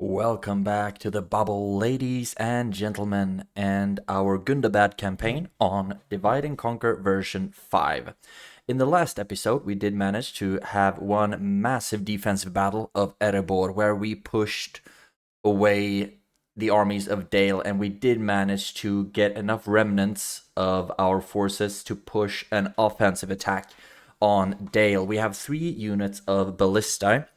Welcome back to the bubble, ladies and gentlemen, and our Gundabad campaign on Divide and Conquer version 5. In the last episode, we did manage to have one massive defensive battle of Erebor, where we pushed away the armies of Dale, and we did manage to get enough remnants of our forces to push an offensive attack on Dale. We have 3 units of ballistae.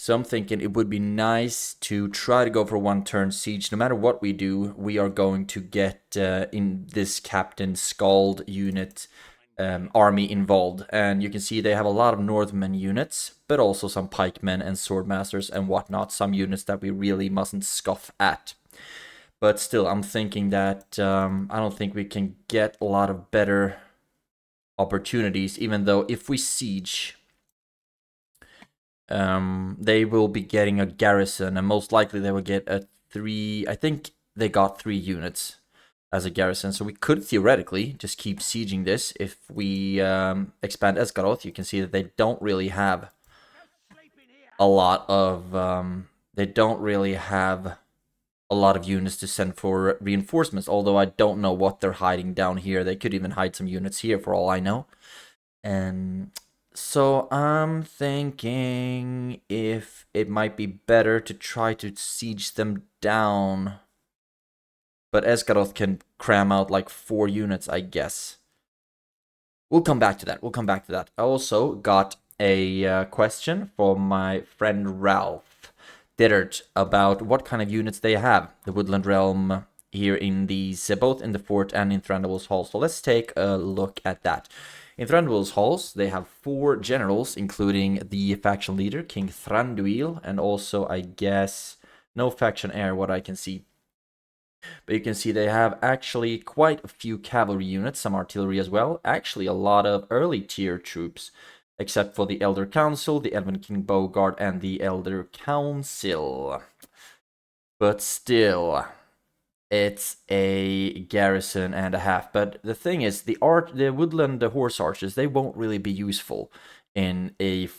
So I'm thinking it would be nice to try to go for one turn siege. No matter what we do, we are going to get in this Captain Scald unit army involved. And you can see they have a lot of Northman units, but also some pikemen and swordmasters and whatnot. Some units that we really mustn't scoff at. But still, I'm thinking that I don't think we can get a lot of better opportunities, even though if we siege, they will be getting a garrison, and most likely they will get a 3. I think they got 3 units as a garrison, so we could theoretically just keep sieging this. If we expand Esgaroth, you can see that they don't really have a lot of units to send for reinforcements. Although I don't know what they're hiding down here. They could even hide some units here for all I know. And so I'm thinking if it might be better to try to siege them down. But Esgaroth can cram out like 4 units, I guess. We'll come back to that. I also got a question from my friend Ralph Dittert about what kind of units they have. The Woodland Realm here in these, both in the fort and in Thranduil's Hall. So let's take a look at that. In Thranduil's halls, they have 4 generals, including the faction leader, King Thranduil, and also, I guess, no faction heir, what I can see. But you can see they have actually quite a few cavalry units, some artillery as well, actually a lot of early tier troops, except for the Elder Council, the Elven King Bogard, and the Elder Council. But still, it's a garrison and a half. But the thing is, the woodland horse archers, they won't really be useful in a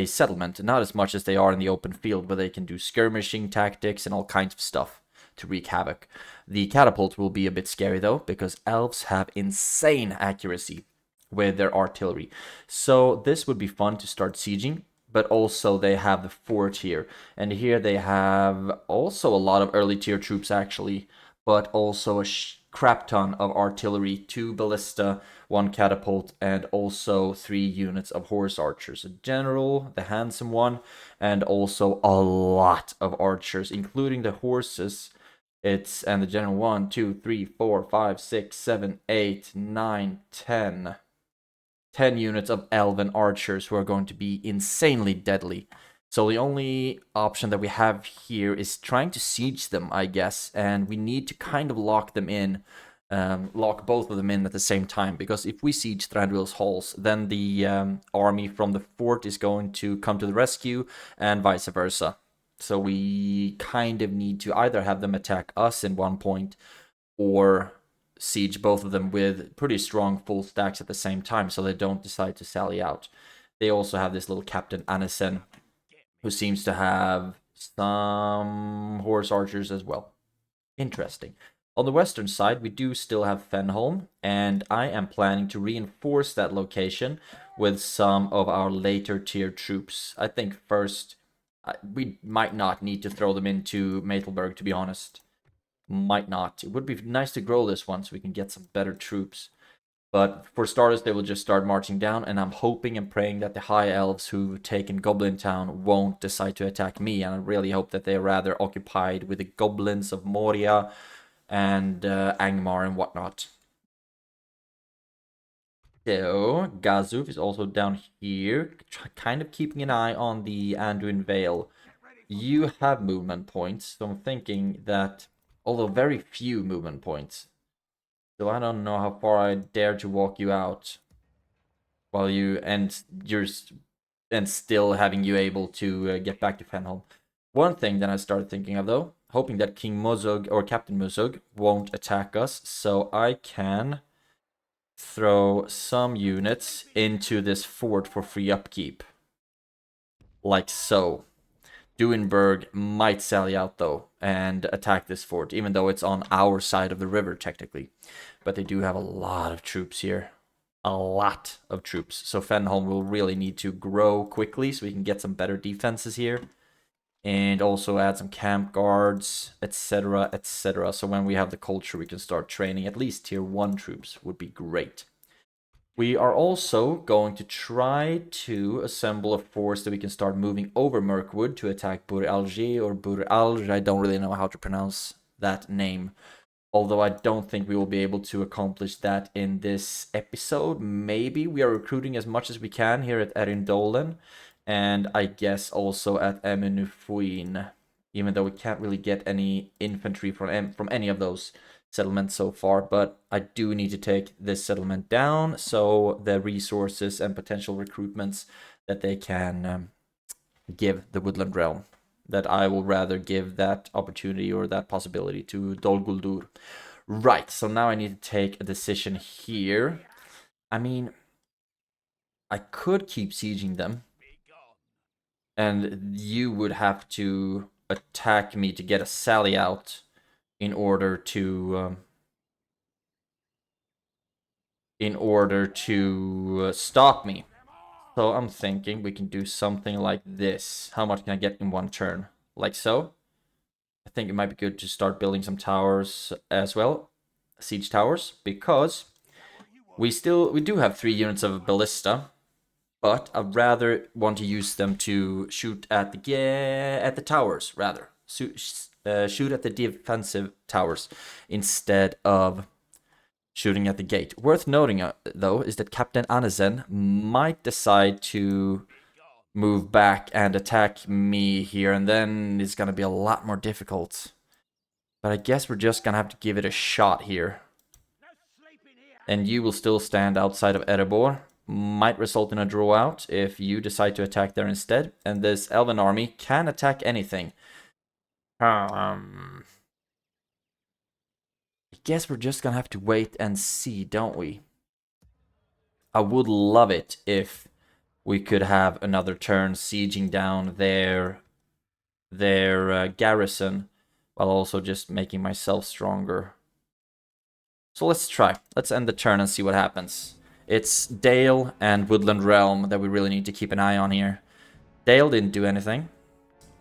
settlement, not as much as they are in the open field, where they can do skirmishing tactics and all kinds of stuff to wreak havoc. The catapult will be a bit scary though, because elves have insane accuracy with their artillery. So this would be fun to start sieging. But also they have the fort here. And here they have also a lot of early tier troops actually, but also a crap ton of artillery, 2 ballista, 1 catapult, and also 3 units of horse archers. A general, the handsome one, and also a lot of archers, including the horses. And the general 1, 2, 3, 4, 5, 6, 7, 8, 9, 10. 10 units of elven archers who are going to be insanely deadly. So the only option that we have here is trying to siege them, I guess, and we need to kind of lock them in, lock both of them in at the same time, because if we siege Thranduil's halls, then the army from the fort is going to come to the rescue, and vice versa. So we kind of need to either have them attack us in one point, or siege both of them with pretty strong full stacks at the same time, so they don't decide to sally out. They also have this little Captain Anison, who seems to have some horse archers as well. Interesting. On the western side, we do still have Fenholm, and I am planning to reinforce that location with some of our later tier troops. I think first, we might not need to throw them into Metelberg, to be honest. Might not. It would be nice to grow this one so we can get some better troops. But for starters, they will just start marching down, and I'm hoping and praying that the High Elves who've taken Goblin Town won't decide to attack me, and I really hope that they're rather occupied with the Goblins of Moria and Angmar and whatnot. So, Gazuf is also down here, kind of keeping an eye on the Anduin Vale. You have movement points, so I'm thinking that, although very few movement points, so I don't know how far I dare to walk you out while you're still having you able to get back to Fenholm. One thing that I started thinking of though, hoping that King Muzug or Captain Muzug won't attack us, so I can throw some units into this fort for free upkeep, like so. Duinberg might sally out though and attack this fort, even though it's on our side of the river technically. But they do have a lot of troops here. A lot of troops. So Fenholm will really need to grow quickly so we can get some better defenses here. And also add some camp guards, etc, etc. So when we have the culture, we can start training at least tier 1 troops. Would be great. We are also going to try to assemble a force that we can start moving over Mirkwood to attack Bur-Alger or Bur-Alj. I don't really know how to pronounce that name. Although I don't think we will be able to accomplish that in this episode. Maybe we are recruiting as much as we can here at Erindolan. And I guess also at Amenufuin. Even though we can't really get any infantry from any of those settlements so far, but I do need to take this settlement down so the resources and potential recruitments that they can give the Woodland Realm, that I will rather give that opportunity or that possibility to Dol Guldur. Right, so now I need to take a decision here. I mean, I could keep sieging them, and you would have to attack me to get a sally out in order to stop me. So I'm thinking we can do something like this. How much can I get in one turn? Like so. I think it might be good to start building some towers as well. Siege towers, because we do have 3 units of ballista, but I'd rather want to use them to shoot at the towers rather. Shoot at the defensive towers instead of shooting at the gate. Worth noting, though, is that Captain Anizen might decide to move back and attack me here, and then it's going to be a lot more difficult. But I guess we're just going to have to give it a shot here. And you will still stand outside of Erebor. Might result in a draw out if you decide to attack there instead. And this Elven army can attack anything. I guess we're just gonna have to wait and see, don't we? I would love it if we could have another turn sieging down their garrison, while also just making myself stronger. So let's try. Let's end the turn and see what happens. It's Dale and Woodland Realm that we really need to keep an eye on here. Dale didn't do anything.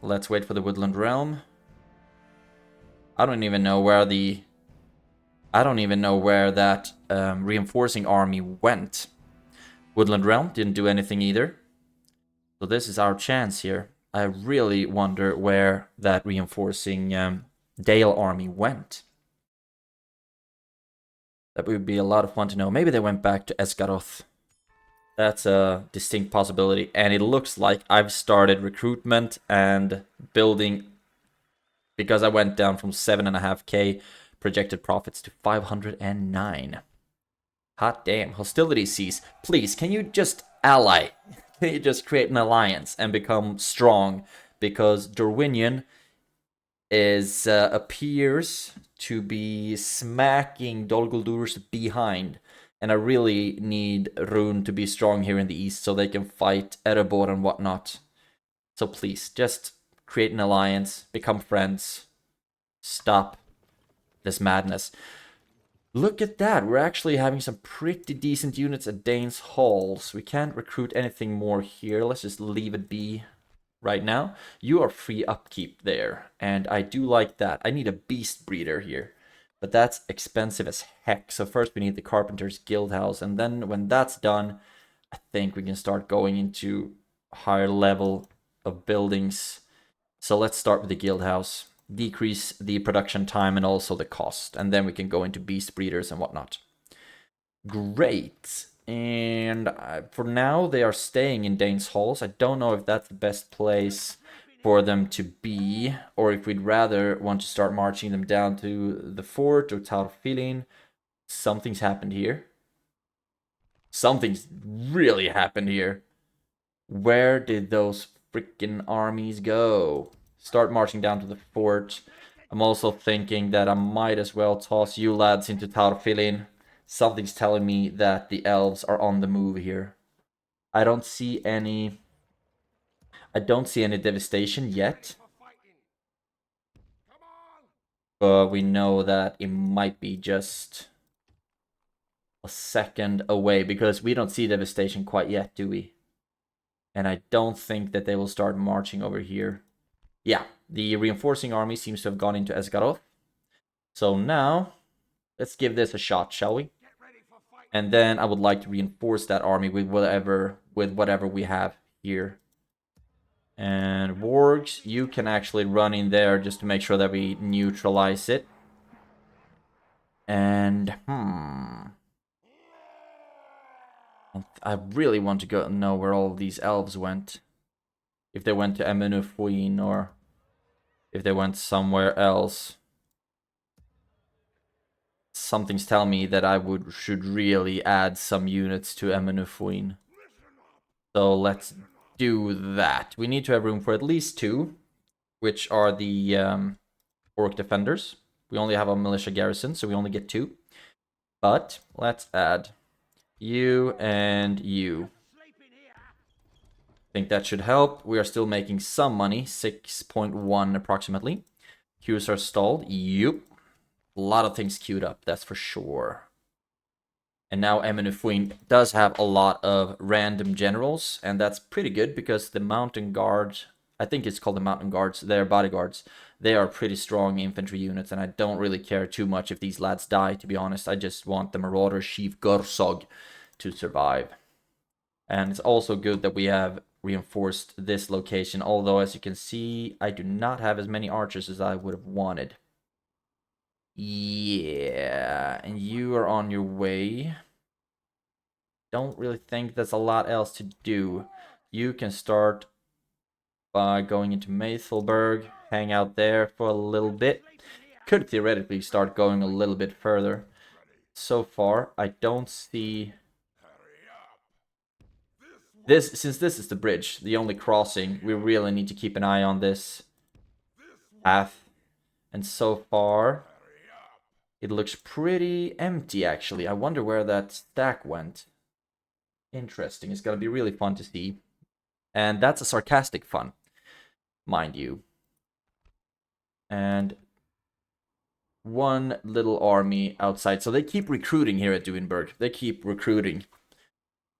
Let's wait for the Woodland Realm. I don't even know where that reinforcing army went. Woodland Realm didn't do anything either. So this is our chance here. I really wonder where that reinforcing Dale army went. That would be a lot of fun to know. Maybe they went back to Esgaroth. That's a distinct possibility. And it looks like I've started recruitment and building, because I went down from 7.5k projected profits to 509. Hot damn. Hostility cease. Please, can you just ally? Can you just create an alliance and become strong? Because Dorwinion appears to be smacking Dol Guldur's behind. And I really need Rune to be strong here in the east so they can fight Erebor and whatnot. So please, just create an alliance, become friends, stop this madness. Look at that, we're actually having some pretty decent units at Dane's Halls. We can't recruit anything more here, let's just leave it be right now. You are free upkeep there, and I do like that. I need a beast breeder here, but that's expensive as heck. So first we need the Carpenter's Guildhouse, and then when that's done, I think we can start going into higher level of buildings. So let's start with the Guildhouse. Decrease the production time and also the cost, and then we can go into beast breeders and whatnot. Great. And for now they are staying in Dane's Halls. I don't know if that's the best place for them to be, or if we'd rather want to start marching them down to the fort or Taorfilin. Something's happened here. Something's really happened here. Where did those freaking armies go? Start marching down to the fort. I'm also thinking that I might as well toss you lads into Taorfilin. Something's telling me that the elves are on the move here. I don't see any I don't see any devastation yet. But we know that it might be just a second away, because we don't see devastation quite yet, do we? And I don't think that they will start marching over here. Yeah, the reinforcing army seems to have gone into Esgaroth. So now, let's give this a shot, shall we? And then I would like to reinforce that army with whatever we have here. And wargs, you can actually run in there just to make sure that we neutralize it. And, I really want to go know where all of these elves went. If they went to anew or if they went somewhere else. Something's telling me that I should really add some units to anew. So let's do that. We need to have room for at least 2, which are the orc defenders. We only have a militia garrison, so we only get 2. But let's add you and you. I think that should help. We are still making some money, 6.1 approximately. Queues are stalled. Yup. A lot of things queued up, that's for sure. And now anew does have a lot of random generals, and that's pretty good because the mountain guard, I think it's called the mountain guards, they're bodyguards. They are pretty strong infantry units, and I don't really care too much if these lads die, to be honest. I just want the Marauder Chief Gorsog to survive. And it's also good that we have reinforced this location, although as you can see, I do not have as many archers as I would have wanted. Yeah, and you are on your way. Don't really think there's a lot else to do. You can start by going into Maythelberg, hang out there for a little bit. Could theoretically start going a little bit further. So far, I don't see... Since this is the bridge, the only crossing, we really need to keep an eye on this path. And so far, it looks pretty empty, actually. I wonder where that stack went. Interesting. It's going to be really fun to see. And that's a sarcastic fun, mind you. And one little army outside. So they keep recruiting here at Duinberg. They keep recruiting.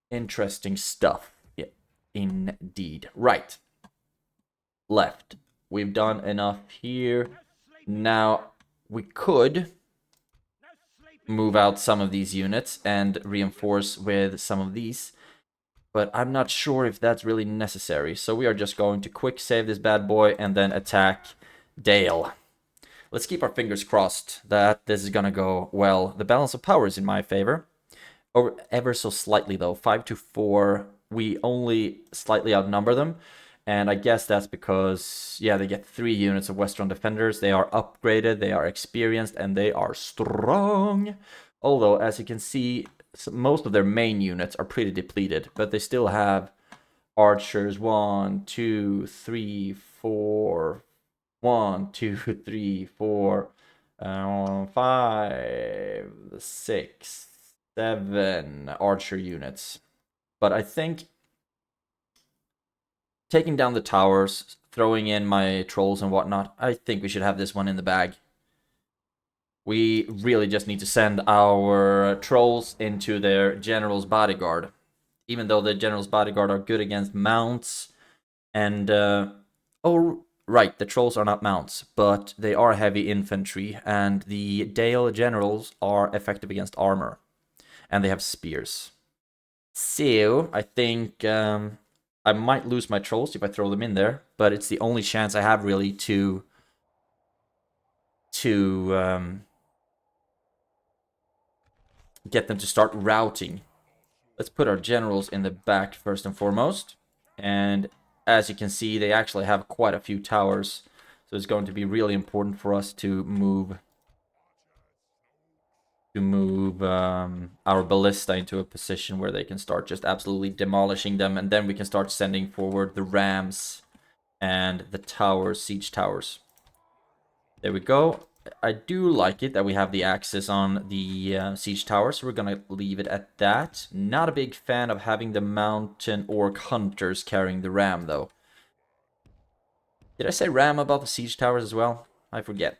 Interesting stuff. Yeah, indeed. Right. Left. We've done enough here. Now, we could move out some of these units and reinforce with some of these, but I'm not sure if that's really necessary. So we are just going to quick save this bad boy and then attack Dale. Let's keep our fingers crossed that this is gonna go well. The balance of power is in my favor, or ever so slightly though. 5-4. We only slightly outnumber them. And I guess that's because, yeah, they get 3 units of Western defenders. They are upgraded, they are experienced, and they are strong. Although, as you can see, most of their main units are pretty depleted. But they still have archers. 1, 2, 3, 4. 1, 2, 3, 4. 5, 6, 7 archer units. But I think taking down the towers, throwing in my trolls and whatnot, I think we should have this one in the bag. We really just need to send our trolls into their general's bodyguard. Even though the general's bodyguard are good against mounts. And, oh, right, the trolls are not mounts, but they are heavy infantry. And the Dale generals are effective against armor. And they have spears. So, I think... I might lose my trolls if I throw them in there, but it's the only chance I have really to get them to start routing. Let's put our generals in the back first and foremost. And as you can see, they actually have quite a few towers. So it's going to be really important for us to move our ballista into a position where they can start just absolutely demolishing them, and then we can start sending forward the rams and the towers, siege towers. There we go. I do like it that we have the axis on the siege towers, so we're gonna leave it at that. Not a big fan of having the mountain orc hunters carrying the ram, though. Did I say ram about the siege towers as well? I forget.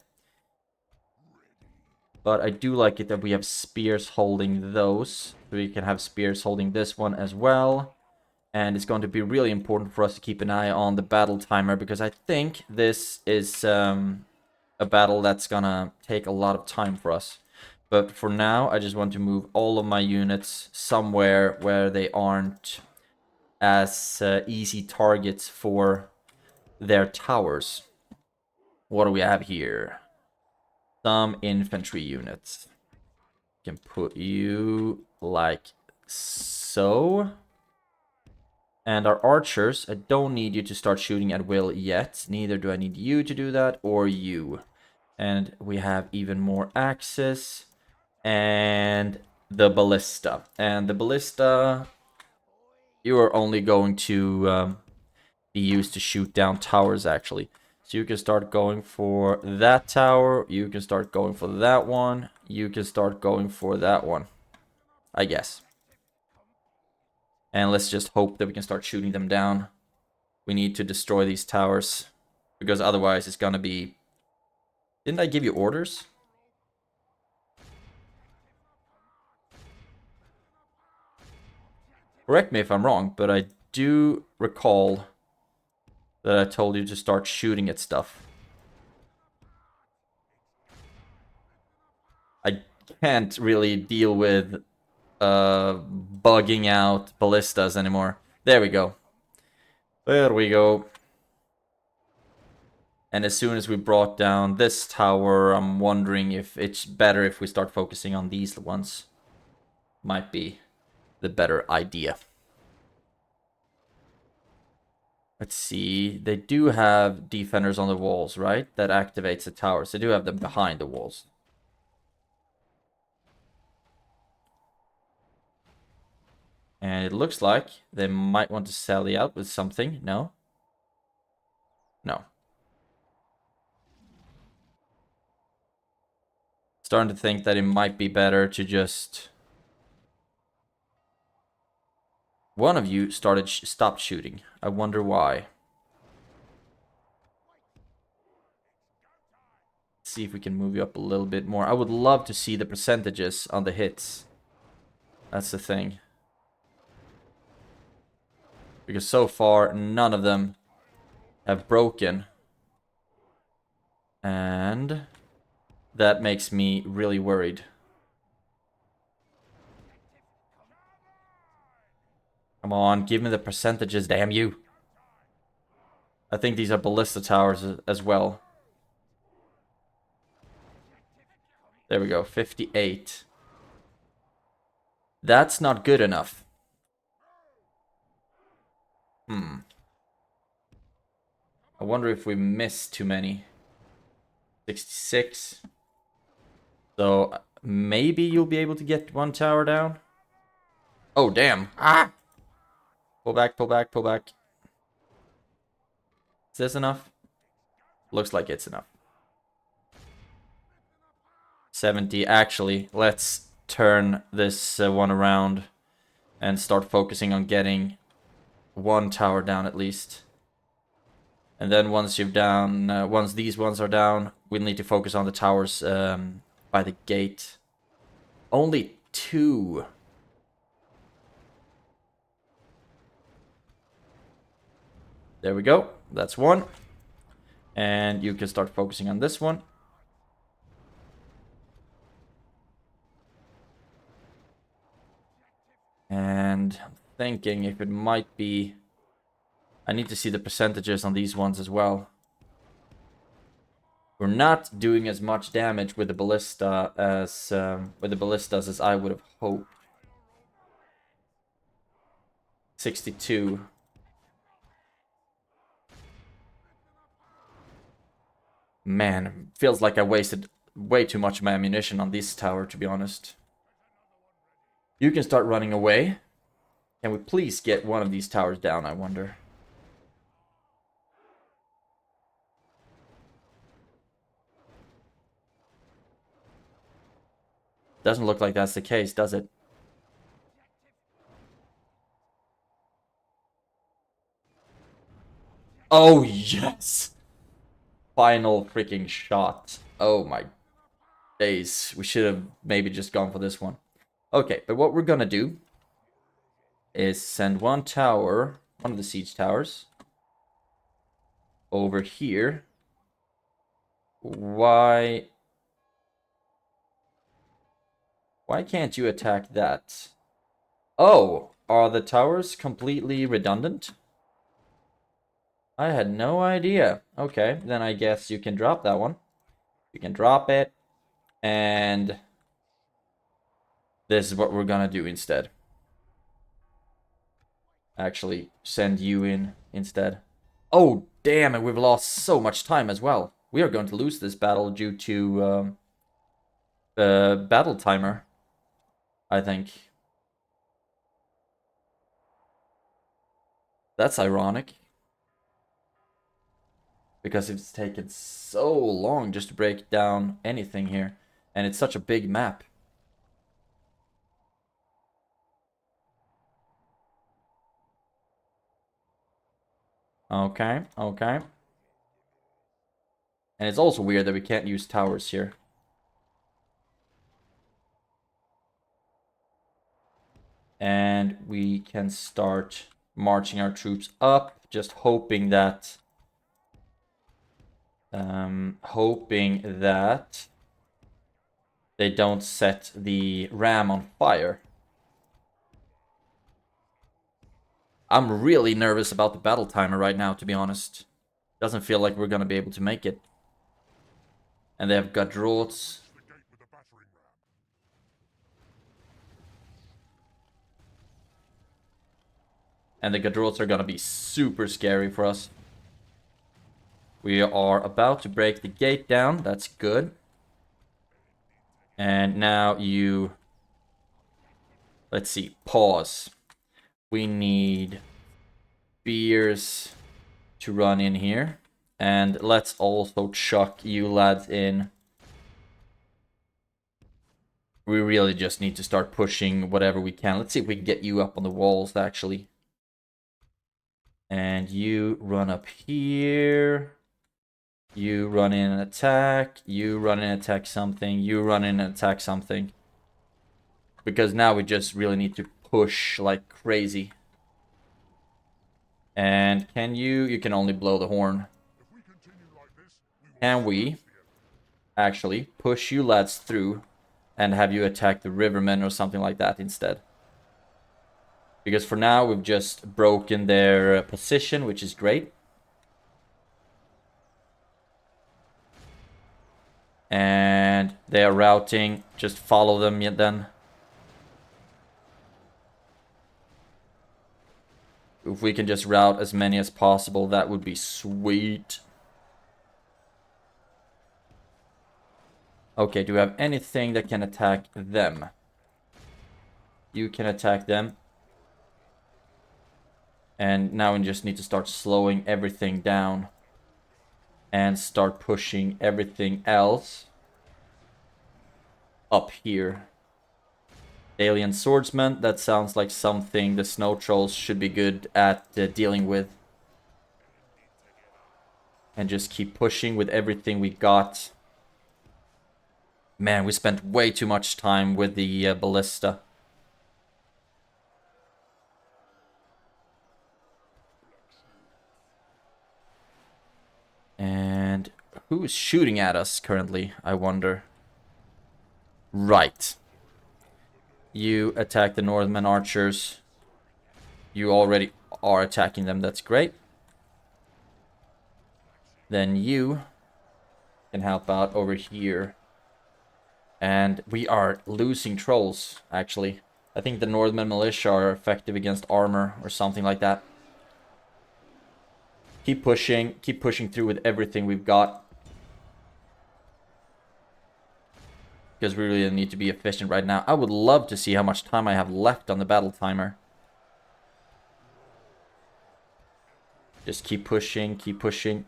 But I do like it that we have spears holding those. So we can have spears holding this one as well. And it's going to be really important for us to keep an eye on the battle timer, because I think this is a battle that's gonna take a lot of time for us. But for now, I just want to move all of my units somewhere where they aren't as easy targets for their towers. What do we have here? Some infantry units. Can put you like so. And our archers, I don't need you to start shooting at will yet. Neither do I need you to do that, or you. And we have even more axes. And the ballista. And the ballista, you are only going to be used to shoot down towers, actually. So you can start going for that tower. You can start going for that one. You can start going for that one, I guess. And let's just hope that we can start shooting them down. We need to destroy these towers, because otherwise it's gonna be... Didn't I give you orders? Correct me if I'm wrong, but I do recall that I told you to start shooting at stuff. I can't really deal with bugging out ballistas anymore. There we go. There we go. And as soon as we brought down this tower, I'm wondering if it's better if we start focusing on these ones. Might be the better idea. Let's see. They do have defenders on the walls, right? That activates the towers. They do have them behind the walls. And it looks like they might want to sally out with something. No? No. Starting to think that it might be better to just... One of you stopped shooting. I wonder why. Let's see if we can move you up a little bit more. I would love to see the percentages on the hits. That's the thing. Because so far, none of them have broken. And that makes me really worried. Come on, give me the percentages, damn you. I think these are ballista towers as well. There we go, 58. That's not good enough. I wonder if we missed too many. 66. So maybe you'll be able to get one tower down. Oh, damn. Ah! Pull back, pull back, pull back. Is this enough? Looks like it's enough. 70. Actually, let's turn this one around and start focusing on getting one tower down at least. And then once you've down, once these ones are down, we'll need to focus on the towers by the gate. Only 2. There we go. That's 1. And you can start focusing on this one. And I'm thinking if it might be... I need to see the percentages on these ones as well. We're not doing as much damage with the ballista as with the ballistas as I would have hoped. 62. Man, feels like I wasted way too much of my ammunition on this tower, to be honest. You can start running away. Can we please get one of these towers down, I wonder? Doesn't look like that's the case, does it? Oh, yes! final freaking shot. Oh my days. We should have maybe just gone for this one. Okay, but what we're gonna do is send one tower, one of the siege towers, over here. Why can't you attack that? Oh, are the towers completely redundant? I had no idea. Okay, then I guess you can drop that one. You can drop it, and this is what we're gonna do instead. Actually, send you in instead. Oh, damn it, we've lost so much time as well. We are going to lose this battle due to battle timer, I think. That's ironic. Because it's taken so long just to break down anything here. And it's such a big map. Okay, okay. And it's also weird that we can't use towers here. And we can start marching our troops up, just hoping that they don't set the ram on fire. I'm really nervous about the battle timer right now, to be honest. Doesn't feel like we're gonna be able to make it. And they have got droughts. And the Gadrots are gonna be super scary for us. We are about to break the gate down. That's good. And now you... Let's see. Pause. We need beers to run in here. And let's also chuck you lads in. We really just need to start pushing whatever we can. Let's see if we can get you up on the walls, actually. And you run up here. You run in and attack. You run in and attack something. You run in and attack something. Because now we just really need to push like crazy. And can you... You can only blow the horn. Can we actually push you lads through and have you attack the rivermen or something like that instead? Because for now we've just broken their position, which is great. And they are routing. Just follow them then. If we can just route as many as possible, that would be sweet. Okay, do we have anything that can attack them? You can attack them. And now we just need to start slowing everything down. And start pushing everything else up here. Alien swordsman, that sounds like something the snow trolls should be good at dealing with. And just keep pushing with everything we got. Man, we spent way too much time with the ballista. And who is shooting at us currently, I wonder? Right. You attack the Northern archers. You already are attacking them, that's great. Then you can help out over here. And we are losing trolls, actually. I think the Northern militia are effective against armor or something like that. Keep pushing through with everything we've got. Because we really need to be efficient right now. I would love to see how much time I have left on the battle timer. Just keep pushing, keep pushing.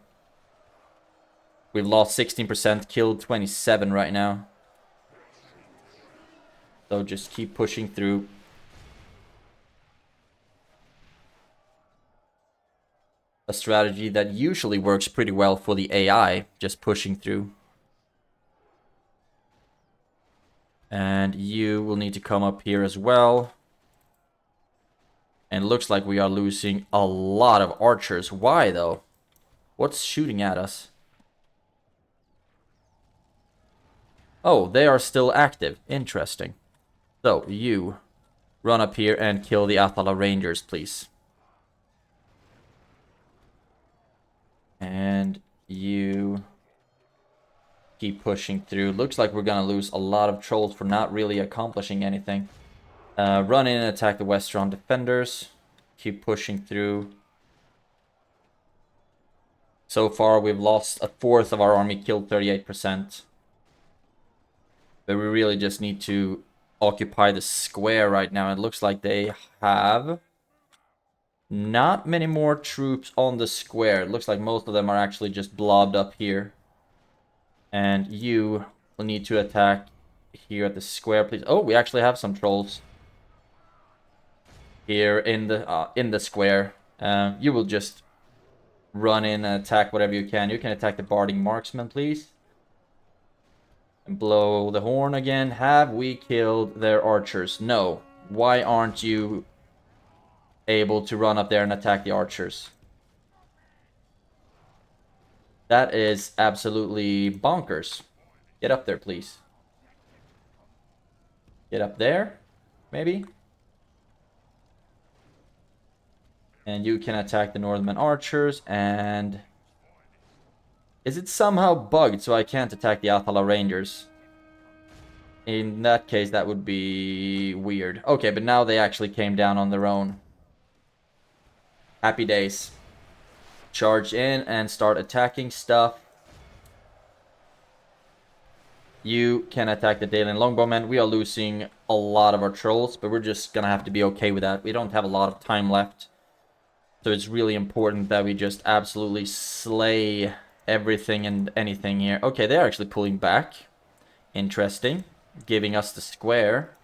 We've lost 16%, killed 27 right now. So just keep pushing through. a strategy that usually works pretty well for the AI, just pushing through. And you will need to come up here as well. And it looks like we are losing a lot of archers. Why, though? What's shooting at us? Oh, they are still active. Interesting. So, you run up here and kill the Athala Rangers, please. And you keep pushing through. Looks like we're gonna lose a lot of trolls for not really accomplishing anything. Run in and attack the Westron defenders. Keep pushing through. So far, we've lost a fourth of our army, killed 38%. But we really just need to occupy the square right now. It looks like they have not many more troops on the square. It looks like most of them are actually just blobbed up here. And you will need to attack here at the square, please. Oh, we actually have some trolls here in the square. You will just run in and attack whatever you can. You can attack the barding marksman, please. And blow the horn again. Have we killed their archers? No. Why aren't you able to run up there and attack the archers? That is absolutely bonkers. Get up there, please. Get up there, maybe. And you can attack the Northern archers, and... Is it somehow bugged so I can't attack the Athala Rangers? In that case, that would be weird. Okay, but now they actually came down on their own. Happy days. Charge in and start attacking stuff. You can attack the Dalian Longbowmen. We are losing a lot of our trolls, but we're just gonna have to be okay with that. We don't have a lot of time left. So it's really important that we just absolutely slay everything and anything here. Okay, they're actually pulling back. Interesting. Giving us the square.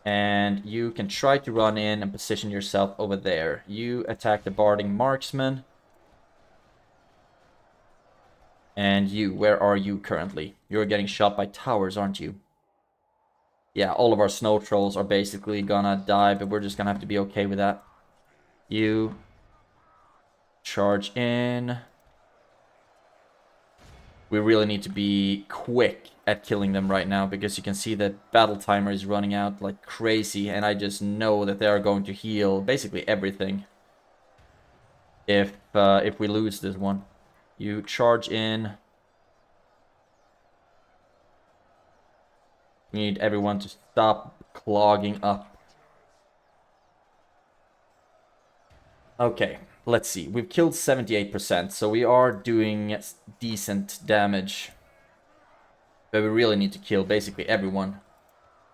And you can try to run in and position yourself over there. You attack the barding marksman. And you, where are you currently? You're getting shot by towers, aren't you? Yeah, all of our snow trolls are basically gonna die, but we're just gonna have to be okay with that. You charge in. We really need to be quick at killing them right now, because you can see that battle timer is running out like crazy, and I just know that they are going to heal basically everything if we lose this one. You charge in. We need everyone to stop clogging up. Okay, let's see. We've killed 78%, so we are doing decent damage. But we really need to kill basically everyone.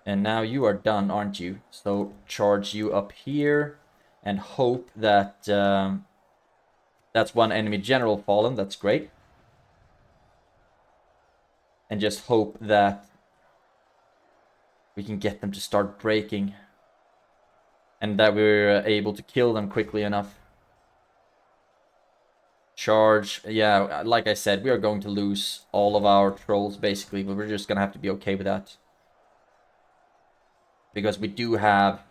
And now you are done, aren't you? So charge you up here and hope that... that's one enemy general fallen. That's great. And just hope that we can get them to start breaking. And that we're able to kill them quickly enough. Charge. Yeah, like I said, we are going to lose all of our trolls basically. But we're just going to have to be okay with that. Because we do have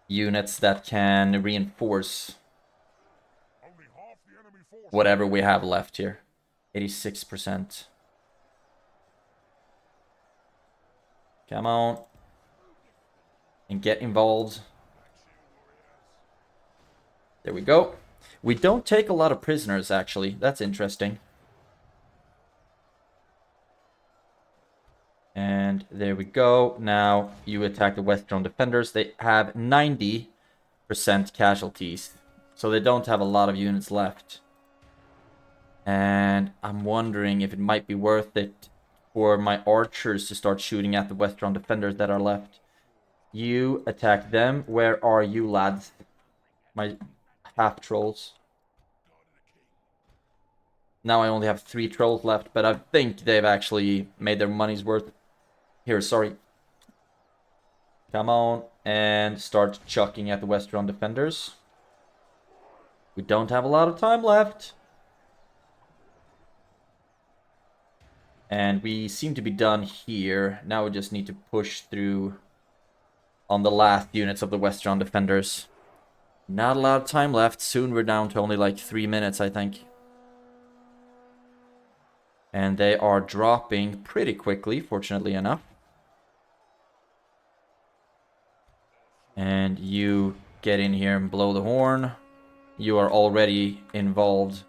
units that can reinforce whatever we have left here. 86%. Come on. And get involved. There we go. We don't take a lot of prisoners, actually. That's interesting. And there we go. Now you attack the Western defenders. They have 90% casualties. So they don't have a lot of units left. And I'm wondering if it might be worth it for my archers to start shooting at the Westron defenders that are left. You attack them. Where are you, lads? My half-trolls. Now I only have 3 trolls left, but I think they've actually made their money's worth. Here, sorry. Come on, and start chucking at the Westron defenders. We don't have a lot of time left. And we seem to be done here. Now we just need to push through on the last units of the Westron defenders. Not a lot of time left. Soon we're down to only like 3 minutes, I think. And they are dropping pretty quickly, fortunately enough. And you get in here and blow the horn. You are already involved.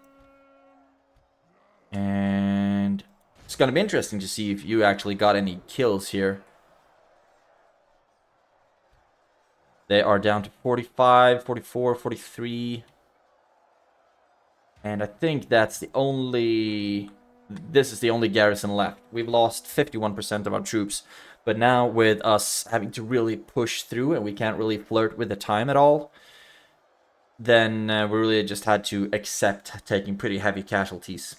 And it's going to be interesting to see if you actually got any kills here. They are down to 45, 44, 43. And I think that's the only... This is the only garrison left. We've lost 51% of our troops. But now with us having to really push through and we can't really flirt with the time at all, then we really just had to accept taking pretty heavy casualties.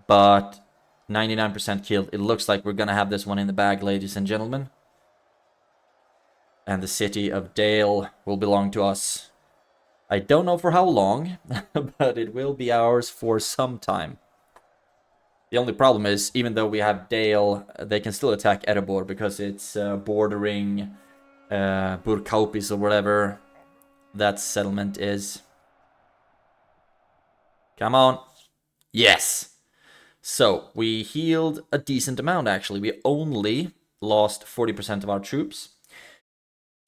But 99% killed. It looks like we're gonna have this one in the bag, ladies and gentlemen. And the city of Dale will belong to us. I don't know for how long, but it will be ours for some time. The only problem is, even though we have Dale, they can still attack Erebor because it's bordering Burkaupis or whatever that settlement is. Come on. Yes. So, we healed a decent amount, actually. We only lost 40% of our troops.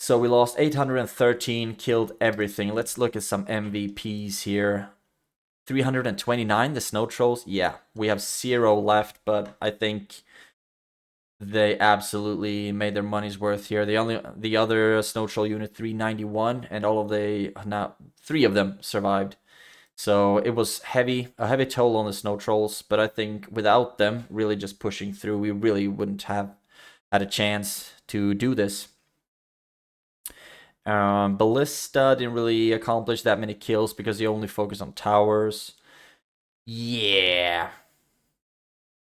So we lost 813, killed everything. Let's look at some MVPs here. 329, the snow trolls. Yeah, we have 0 left, but I think they absolutely made their money's worth here. The other snow troll unit, 391, and all of now 3 of them survived. So it was a heavy toll on the snow trolls, but I think without them really just pushing through, we really wouldn't have had a chance to do this. Ballista didn't really accomplish that many kills because he only focused on towers. Yeah.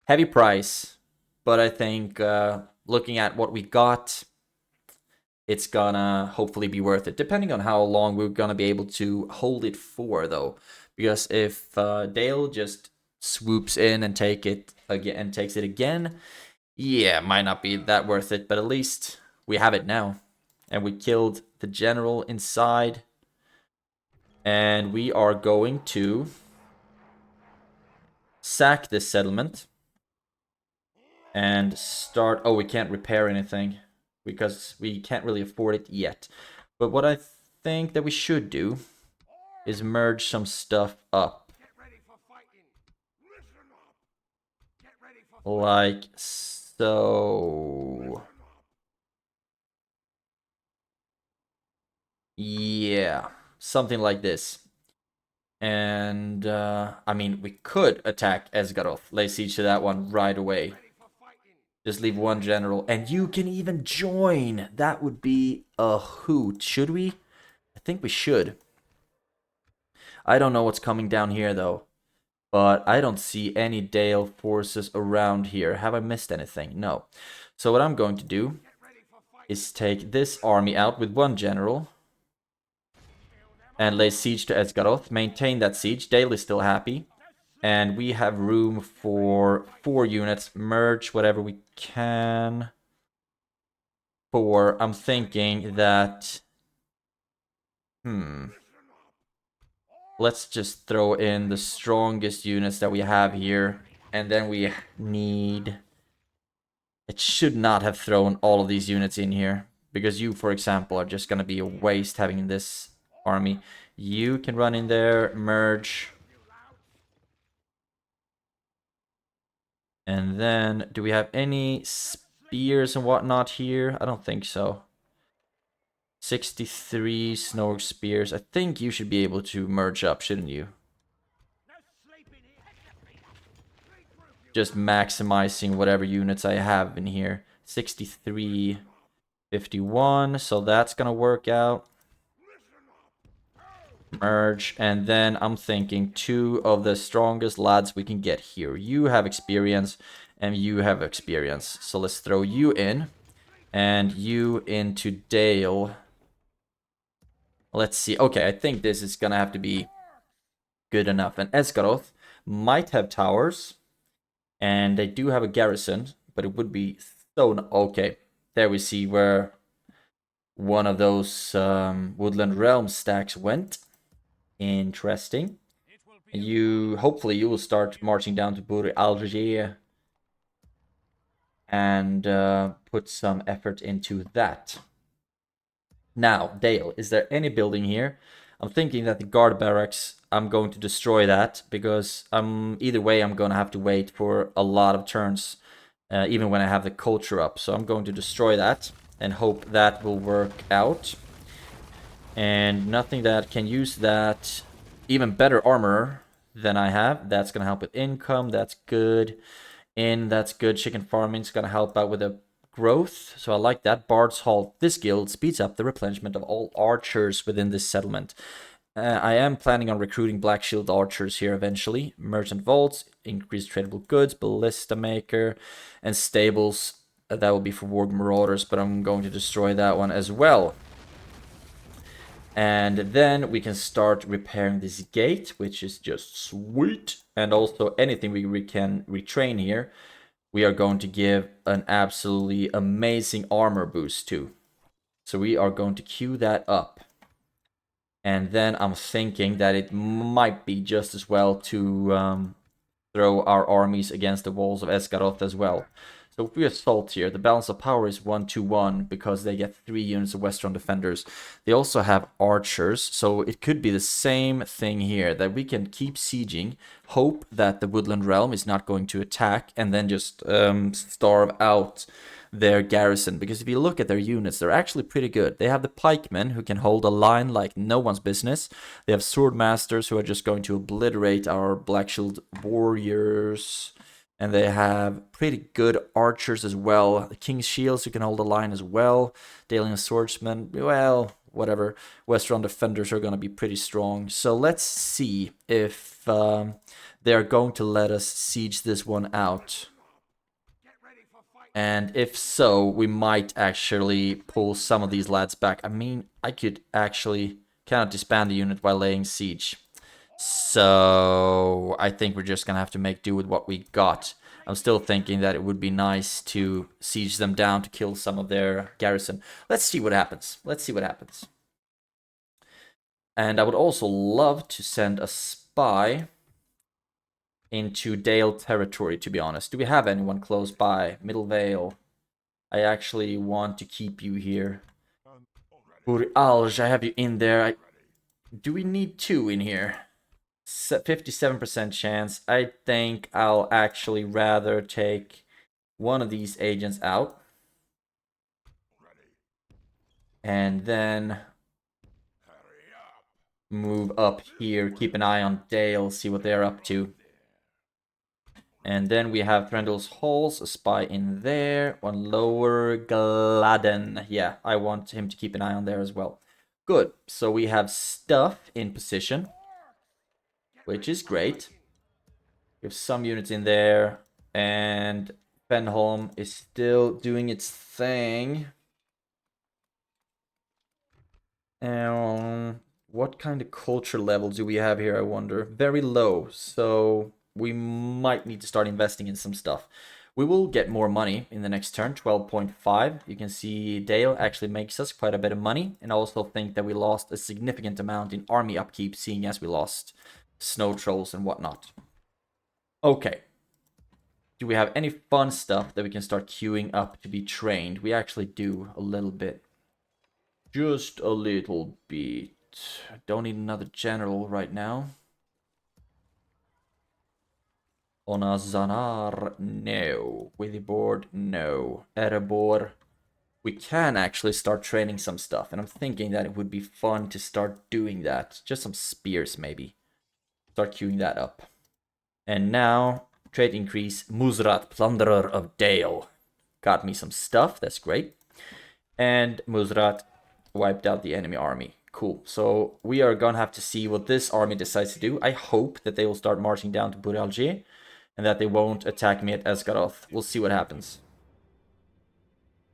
Heavy price. But I think looking at what we got, it's gonna hopefully be worth it. Depending on how long we're gonna be able to hold it for, though. Because if Dale just swoops in and takes it again, yeah, might not be that worth it. But at least we have it now. And we killed the general inside. And we are going to sack this settlement. And start... Oh, we can't repair anything. Because we can't really afford it yet. But what I think that we should do is merge some stuff up. Like so... Yeah, something like this. And, I mean, we could attack Esgaroth, lay siege to that one right away. Just leave one general, and you can even join! That would be a hoot. Should we? I think we should. I don't know what's coming down here, though. But I don't see any Dale forces around here. Have I missed anything? No. So what I'm going to do is take this army out with one general and lay siege to Esgaroth. Maintain that siege. Dale is still happy. And we have room for 4 units. Merge whatever we can. 4. I'm thinking that... Let's just throw in the strongest units that we have here. And then we need... It should not have thrown all of these units in here. Because you, for example, are just going to be a waste having this army. You can run in there, merge. And then, do we have any spears and whatnot here? I don't think so. 63 Snorg spears. I think you should be able to merge up, shouldn't you? Just maximizing whatever units I have in here. 63, 51. So that's gonna work out. Merge, and then I'm thinking 2 of the strongest lads we can get here. You have experience, and you have experience. So let's throw you in, and you into Dale. Let's see. Okay, I think this is gonna have to be good enough. And Esgaroth might have towers, and they do have a garrison, but it would be so... Okay, there we see where one of those Woodland Realm stacks went. Interesting. Hopefully you will start marching down to Bur Algier and put some effort into that. Now, Dale, is there any building here? I'm thinking that the guard barracks, I'm going to destroy that, because either way I'm going to have to wait for a lot of turns, even when I have the culture up. So I'm going to destroy that and hope that will work out. And nothing that can use that. Even better armor than I have. That's going to help with income. That's good. That's good. Chicken farming is going to help out with the growth. So I like that. Bard's Hall. This guild speeds up the replenishment of all archers within this settlement. I am planning on recruiting Black Shield archers here eventually. Merchant vaults, increased tradable goods, ballista maker, and stables. That will be for warg marauders, but I'm going to destroy that one as well. And then we can start repairing this gate, which is just sweet. And also anything we can retrain here, we are going to give an absolutely amazing armor boost to. So we are going to queue that up. And then I'm thinking that it might be just as well to throw our armies against the walls of Esgaroth as well. So if we assault here, the balance of power is 1-1 because they get 3 units of Western defenders. They also have archers, so it could be the same thing here, that we can keep sieging, hope that the Woodland Realm is not going to attack, and then just starve out their garrison. Because if you look at their units, they're actually pretty good. They have the pikemen who can hold a line like no one's business. They have sword masters who are just going to obliterate our Black Shield warriors. And they have pretty good archers as well. The King's Shields who can hold a line as well. Daling Swordsmen, well, whatever. Westron Defenders are going to be pretty strong. So let's see if they're going to let us siege this one out. And if so, we might actually pull some of these lads back. I mean, I could actually cannot disband the unit while laying siege. So I think we're just going to have to make do with what we got. I'm still thinking that it would be nice to siege them down to kill some of their garrison. Let's see what happens. Let's see what happens. And I would also love to send a spy into Dale territory, to be honest. Do we have anyone close by? Middle Vale. I actually want to keep you here. Alj, I have you in there. Do we need 2 in here? 57% chance. I think I'll actually rather take one of these agents out. And then move up here. Keep an eye on Dale. See what they're up to. And then we have Threndel's Halls. A spy in there. One lower. Gladden. Yeah, I want him to keep an eye on there as well. Good. So we have stuff in position, which is great. We have some units in there, and Fenholm is still doing its thing. What kind of culture level do we have here, I wonder? Very low, so we might need to start investing in some stuff. We will get more money in the next turn, 12.5. You can see Dale actually makes us quite a bit of money, and I also think that we lost a significant amount in army upkeep, seeing as we lost snow trolls and whatnot. Okay. Do we have any fun stuff that we can start queuing up to be trained? We actually do a little bit. Just a little bit. Don't need another general right now. Ona Zanar, no. Withy board, no. Erebor. We can actually start training some stuff, and I'm thinking that it would be fun to start doing that. Just some spears, maybe. Start queuing that up. And now, trade increase, Muzrat, Plunderer of Dale. Got me some stuff, that's great. And Muzrat wiped out the enemy army. Cool, so we are gonna have to see what this army decides to do. I hope that they will start marching down to Bur Algier. and that they won't attack me at Esgaroth. We'll see what happens.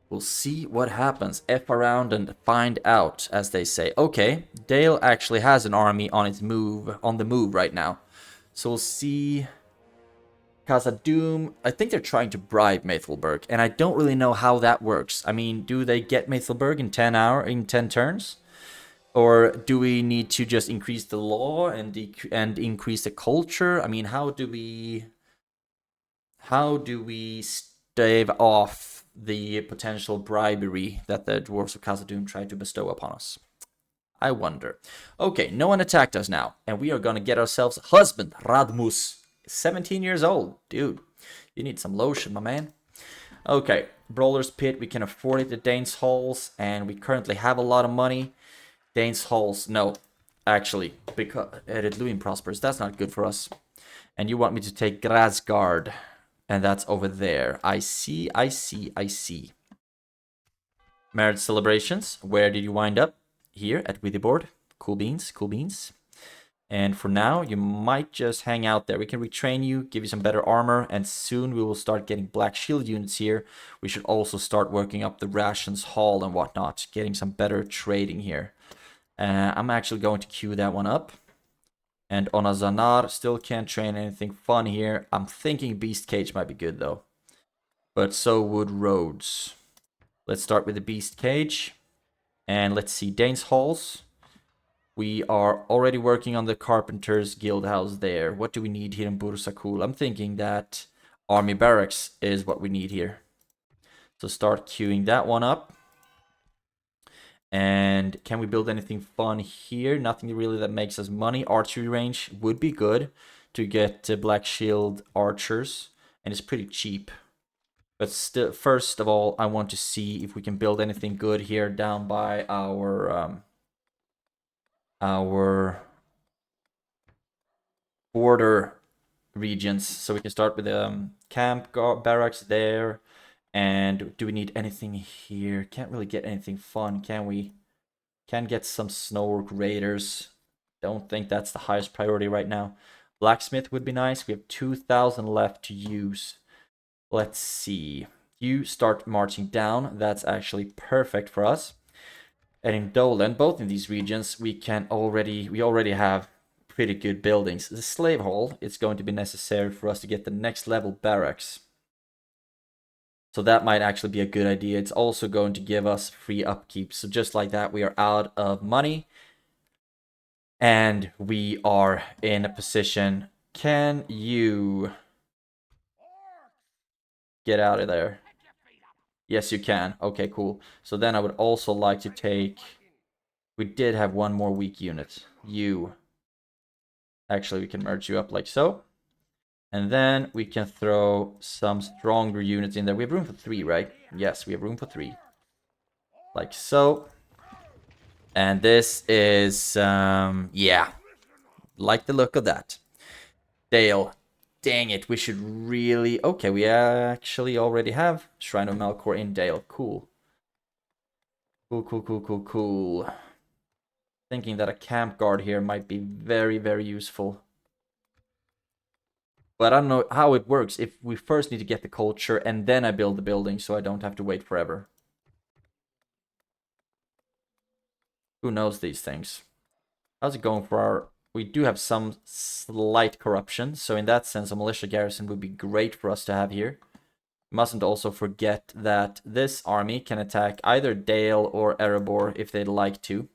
We'll see what happens. F around and find out, as they say. Okay, Dale actually has an army on the move right now. So we'll see. Khazad-dûm, I think they're trying to bribe Maethelburg, and I don't really know how that works. I mean, do they get Maethelburg in 10 turns? Or do we need to just increase the law and increase the culture? I mean, how do we stave off the potential bribery that the Dwarves of Khazad-dûm try to bestow upon us? I wonder. Okay, no one attacked us now, and we are gonna get ourselves husband, Radmus. 17 years old. Dude, you need some lotion, my man. Okay, Brawler's Pit, we can afford it at Dane's Halls, and we currently have a lot of money. Dane's Halls, no. Actually, because Eredluin prospers, that's not good for us. And you want me to take Grasgard, and that's over there. I see. Marriage celebrations, where did you wind up? Here at Withyboard. Cool beans. And for now, you might just hang out there. We can retrain you, give you some better armor, and soon we will start getting black shield units here. We should also start working up the rations hall and whatnot, getting some better trading here. I'm actually going to queue that one up. And on a Zanar, still can't train anything fun here. I'm thinking Beast Cage might be good though. But so would Rhodes. Let's start with the Beast Cage. And let's see, Dane's Halls. We are already working on the Carpenter's Guild House there. What do we need here in Bursakul? I'm thinking that Army Barracks is what we need here. So start queuing that one up. And can we build anything fun here? Nothing really that makes us money. Archery range would be good to get Black Shield archers. And it's pretty cheap. But still, first of all, I want to see if we can build anything good here down by our border regions. So we can start with camp barracks there. And do we need anything here? Can't really get anything fun, can we? Can get some Snowwork Raiders. Don't think that's the highest priority right now. Blacksmith would be nice. We have 2,000 left to use. Let's see. You start marching down. That's actually perfect for us. And in Dolan, both in these regions, we already have pretty good buildings. The Slave Hall is going to be necessary for us to get the next level barracks. So that might actually be a good idea. It's also going to give us free upkeep. So just like that, we are out of money. And we are in a position. Can you get out of there? Yes, you can. Okay, cool. So then I would also like to take... We did have one more weak unit. You. Actually, we can merge you up like so. And then we can throw some stronger units in there. We have room for 3, right? Yes, we have room for 3. Like so. And this is, yeah. Like the look of that. Dale. Dang it, we should really... Okay, we actually already have Shrine of Melkor in Dale. Cool. Cool. Thinking that a camp guard here might be very, very useful. But I don't know how it works. If we first need to get the culture and then I build the building so I don't have to wait forever. Who knows these things? How's it going for our... We do have some slight corruption. So in that sense, a militia garrison would be great for us to have here. Mustn't also forget that this army can attack either Dale or Erebor if they'd like to.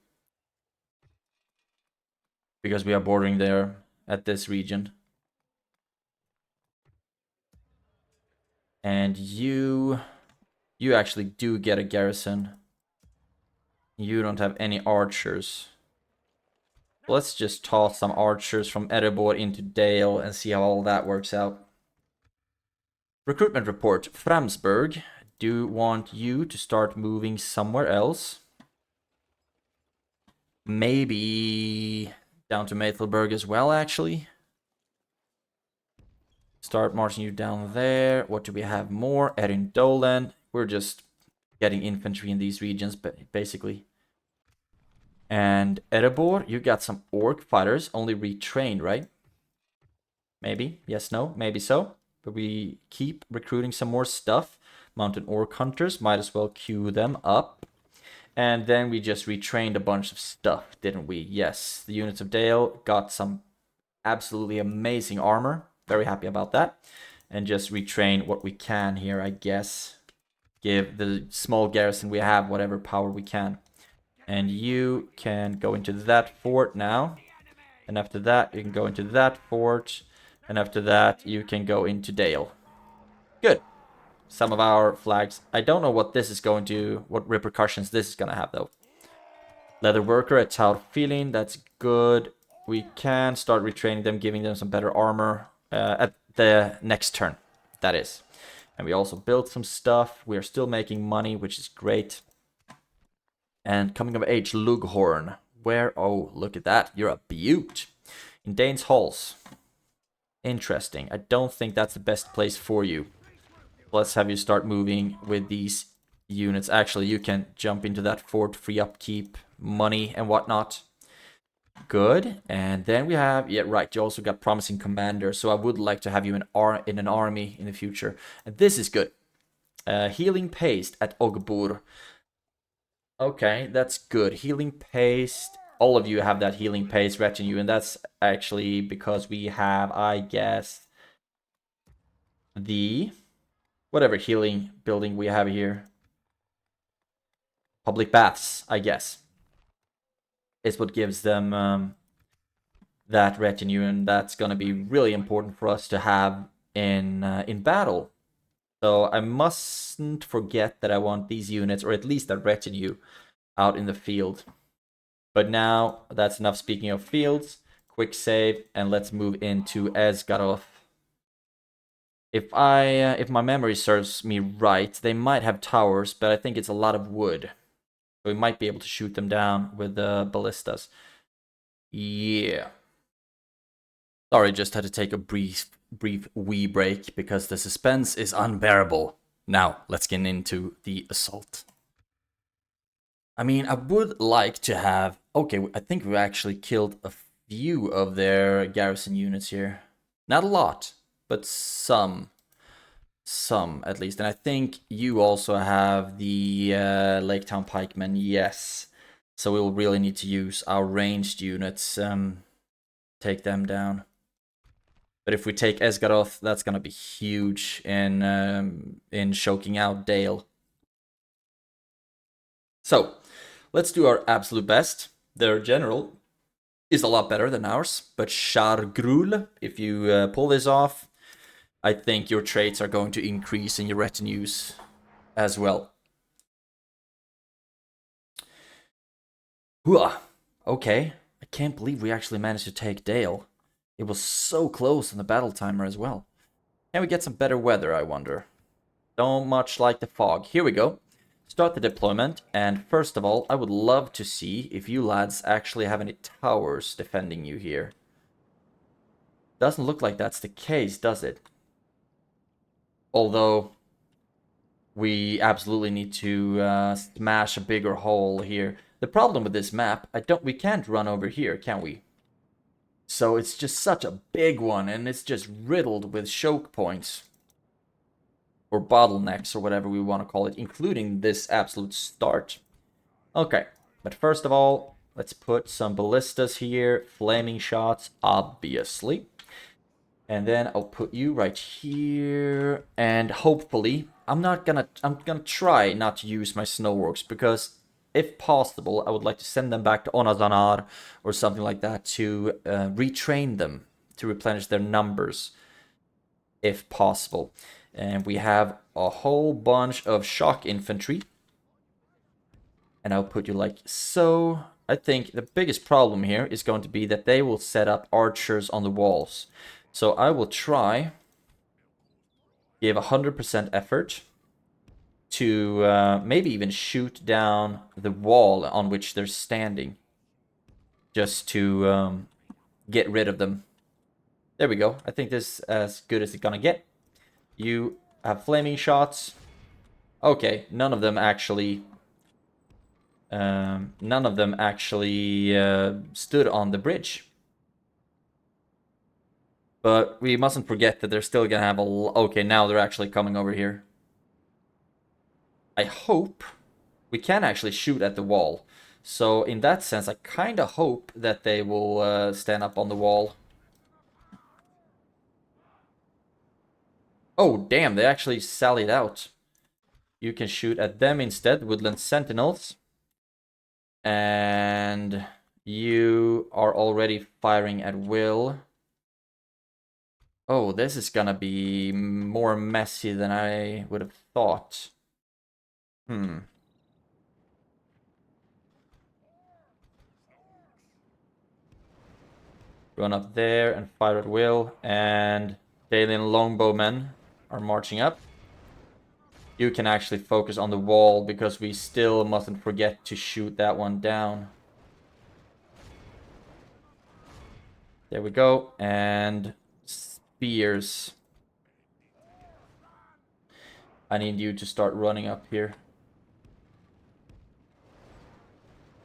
Because we are bordering there at this region. And you actually do get a garrison. You don't have any archers. Let's just toss some archers from Erebor into Dale and see how all that works out. Recruitment report. Framsburg. Do want you to start moving somewhere else. Maybe down to Maethelburg as well, actually. Start marching you down there. What do we have more? Erin Dolan. We're just getting infantry in these regions, basically. And Erebor, you got some orc fighters, only retrained, right? Maybe. Yes, no, maybe so. but we keep recruiting some more stuff. Mountain Orc Hunters, might as well queue them up. And then we just retrained a bunch of stuff, didn't we? Yes, the units of Dale got some absolutely amazing armor. Very happy about that. And just retrain what we can here, I guess. Give the small garrison we have whatever power we can. And you can go into that fort now. And after that, you can go into that fort. And after that, you can go into Dale. Good. Some of our flags. I don't know what this is going to, what repercussions this is going to have, though. Leather Worker at Tower Feeling. That's good. We can start retraining them, giving them some better armor at the next turn. That is. And we also built some stuff. We are still making money, which is great. And coming of age, Lughorn. Where? Oh, look at that. You're a beaut. In Dane's Halls. Interesting. I don't think that's the best place for you. Let's have you start moving with these units. Actually, you can jump into that fort, free upkeep, money, and whatnot. Good. And then we have, yeah, right, you also got promising commander. So I would like to have you in an army in the future. And this is good. Healing paste at Ogbur. Okay, that's good. Healing paste. All of you have that healing paste retinue, and that's actually because we have, I guess, the whatever healing building we have here. Public baths, I guess, is what gives them that retinue, and that's gonna be really important for us to have in battle. So I mustn't forget that I want these units, or at least that retinue, out in the field. But now, that's enough speaking of fields. Quick save, and let's move into Esgaroth. If my memory serves me right, they might have towers, but I think it's a lot of wood. So we might be able to shoot them down with the ballistas. Yeah. Sorry, just had to take a brief wee break because the suspense is unbearable. Now, let's get into the assault. I mean, I would like to have... Okay, I think we actually killed a few of their garrison units here. Not a lot, but some. Some, at least. And I think you also have the Lake Town Pikemen, yes. So we'll really need to use our ranged units, take them down. But if we take Esgaroth, that's gonna be huge in choking out Dale. So, let's do our absolute best. Their general is a lot better than ours, but Shargrul, if you pull this off, I think your traits are going to increase in your retinues as well. Hooah! Okay, I can't believe we actually managed to take Dale. It was so close on the battle timer as well. Can we get some better weather, I wonder? Don't much like the fog. Here we go. Start the deployment, and first of all, I would love to see if you lads actually have any towers defending you here. Doesn't look like that's the case, does it? Although, we absolutely need to smash a bigger hole here. The problem with this map, we can't run over here, can we? So it's just such a big one, and it's just riddled with choke points. Or bottlenecks, or whatever we want to call it, including this absolute start. Okay, but first of all, let's put some ballistas here, flaming shots, obviously. And then I'll put you right here, and hopefully, I'm gonna try not to use my snow orcs, because if possible, I would like to send them back to Onazanar, or something like that, to retrain them, to replenish their numbers, if possible. And we have a whole bunch of shock infantry. And I'll put you like so. I think the biggest problem here is going to be that they will set up archers on the walls. So I will try, give 100% effort to maybe even shoot down the wall on which they're standing. Just to get rid of them. There we go. I think this is as good as it's gonna get. You have flaming shots. Okay, none of them actually stood on the bridge. But we mustn't forget that they're still gonna have a... Okay, now they're actually coming over here. I hope we can actually shoot at the wall. So in that sense, I kind of hope that they will stand up on the wall. Oh, damn, they actually sallied out. You can shoot at them instead, Woodland Sentinels. And you are already firing at will. Oh, this is gonna be more messy than I would have thought. Run up there and fire at will. And Dalian longbowmen are marching up. You can actually focus on the wall because we still mustn't forget to shoot that one down. There we go. And spears. I need you to start running up here.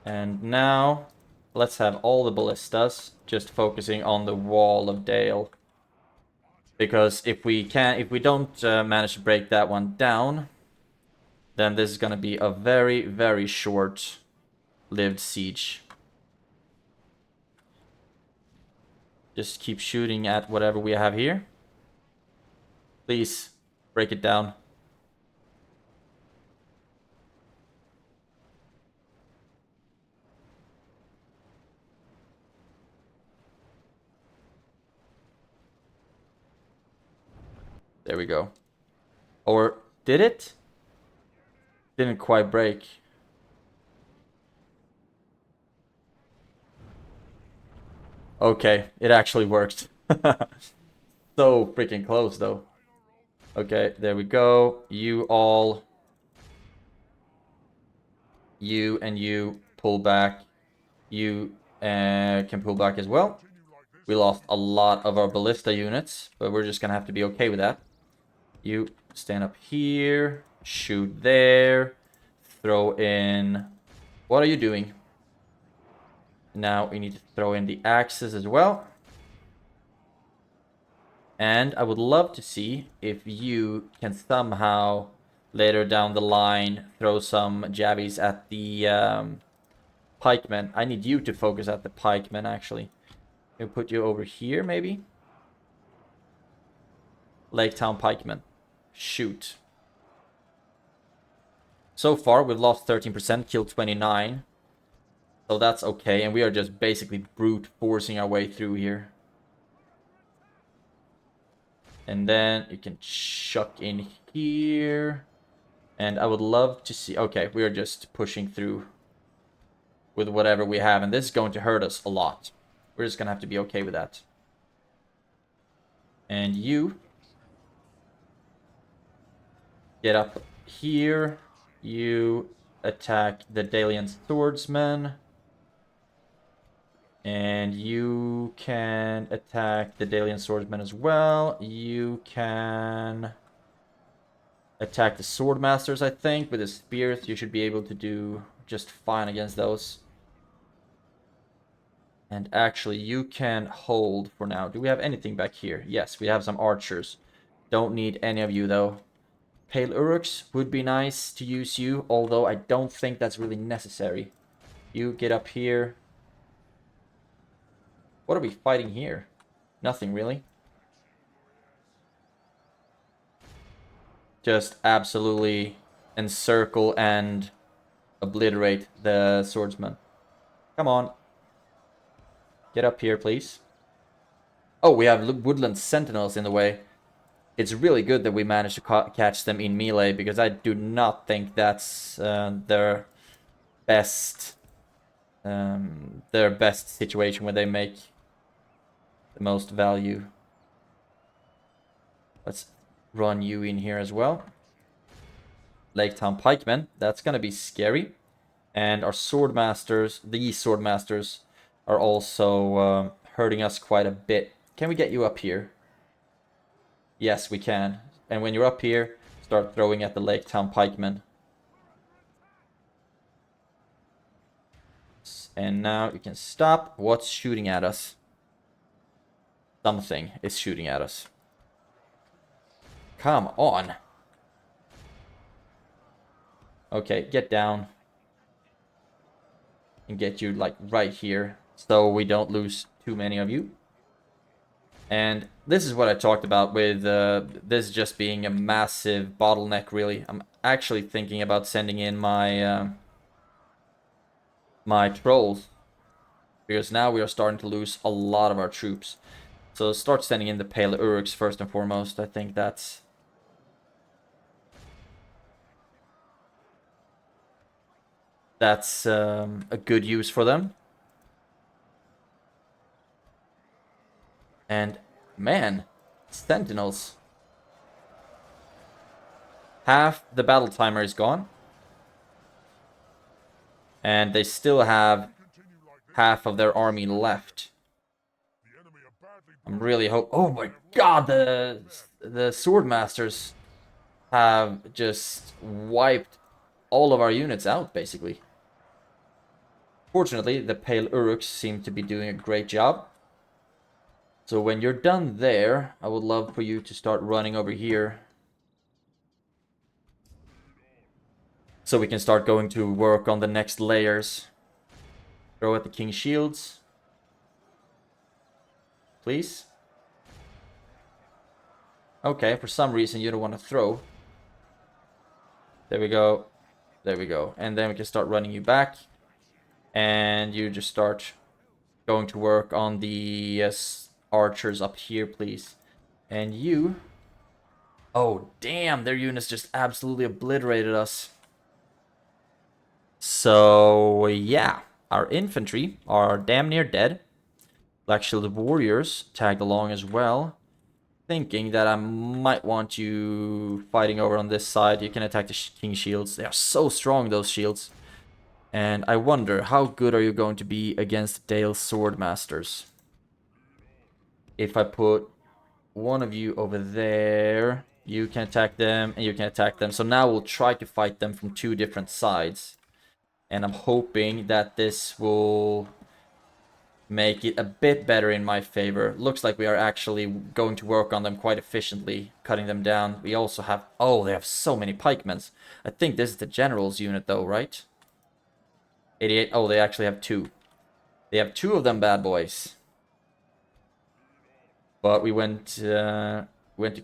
And now, let's have all the ballistas just focusing on the wall of Dale. Because if we don't manage to break that one down, then this is going to be a very, very short-lived siege. Just keep shooting at whatever we have here. Please, break it down. There we go. Or did it? Didn't quite break. Okay, it actually worked. So freaking close though. Okay, there we go. You all. You and you pull back. You can pull back as well. We lost a lot of our ballista units, but we're just gonna have to be okay with that. You stand up here, shoot there, throw in... What are you doing? Now we need to throw in the axes as well. And I would love to see if you can somehow, later down the line, throw some jabbies at the pikemen. I need you to focus at the pikemen, actually. I'll put you over here, maybe? Lake Town pikemen. Shoot. So far, we've lost 13%, killed 29. So that's okay, and we are just basically brute forcing our way through here. And then you can chuck in here. And I would love to see... Okay, we are just pushing through with whatever we have. And this is going to hurt us a lot. We're just going to have to be okay with that. And you get up here. You attack the Dalian swordsman. And you can attack the Dalian swordsman as well. You can attack the swordmasters, I think. With the spears, you should be able to do just fine against those. And actually, you can hold for now. Do we have anything back here? Yes, we have some archers. Don't need any of you, though. Pale Uruks would be nice to use you, although I don't think that's really necessary. You get up here. What are we fighting here? Nothing, really. Just absolutely encircle and obliterate the swordsman. Come on. Get up here, please. Oh, we have woodland sentinels in the way. It's really good that we managed to catch them in melee, because I do not think that's their best situation where they make the most value. Let's run you in here as well. Lake Town pikemen, that's gonna be scary. And our swordmasters, these swordmasters, are also hurting us quite a bit. Can we get you up here? Yes, we can. And when you're up here, start throwing at the Lake Town pikemen. And now you can stop. What's shooting at us? Something is shooting at us. Come on. Okay, get down. And get you, like, right here. So we don't lose too many of you. And this is what I talked about with this just being a massive bottleneck, really. I'm actually thinking about sending in my my trolls. Because now we are starting to lose a lot of our troops. So start sending in the Pale Urks first and foremost. I think that's... a good use for them. And, man, Sentinels. Half the battle timer is gone. And they still have half of their army left. I'm really oh my god, the swordmasters have just wiped all of our units out, basically. Fortunately, the Pale Uruks seem to be doing a great job. So when you're done there, I would love for you to start running over here. So we can start going to work on the next layers. Throw at the King's Shields. Please. Okay, for some reason you don't want to throw. There we go. There we go. And then we can start running you back. And you just start going to work on the archers up here, please. And you... Oh, damn, their units just absolutely obliterated us. So, yeah. Our infantry are damn near dead. Black Shielded Warriors tagged along as well. Thinking that I might want you fighting over on this side. You can attack the King Shields. They are so strong, those shields. And I wonder, how good are you going to be against Dale Swordmasters? If I put one of you over there, you can attack them, and you can attack them. So now we'll try to fight them from two different sides. And I'm hoping that this will make it a bit better in my favor. Looks like we are actually going to work on them quite efficiently, cutting them down. We also have... Oh, they have so many pikemen. I think this is the general's unit though, right? 88. Oh, they actually have two. They have two of them bad boys. But we went to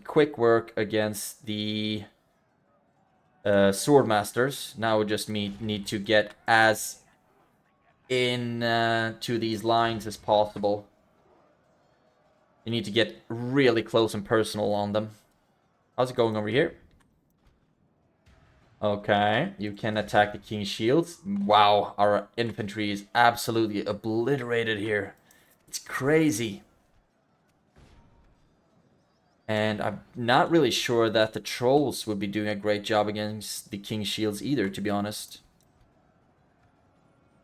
quick work against the swordmasters. Now we just need to get as in to these lines as possible. You need to get really close and personal on them. How's it going over here? Okay, you can attack the King's Shields. Wow, our infantry is absolutely obliterated here. It's crazy. And I'm not really sure that the trolls would be doing a great job against the King's Shields either, to be honest.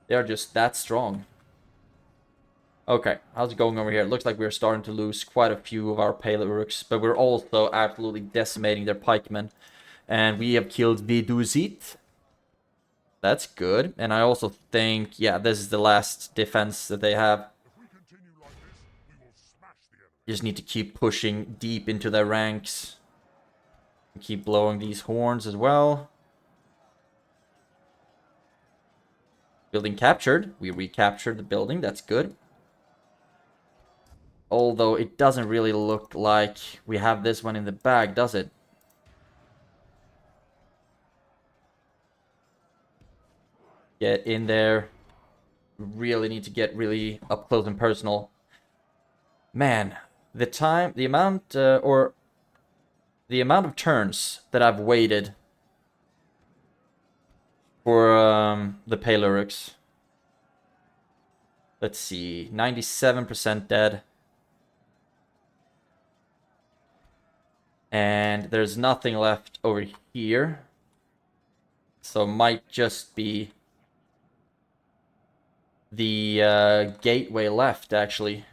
They are just that strong. Okay, how's it going over here? It looks like we're starting to lose quite a few of our Pale Uruks, but we're also absolutely decimating their pikemen. And we have killed Viduzit. That's good. And I also think, yeah, this is the last defense that they have. You just need to keep pushing deep into their ranks. Keep blowing these horns as well. Building captured. We recaptured the building. That's good. Although it doesn't really look like we have this one in the bag, does it? Get in there. Really need to get really up close and personal. Man, the amount of turns that I've waited for the Pale Uruks. Let's see, 97% dead. And there's nothing left over here. So might just be the gateway left, actually.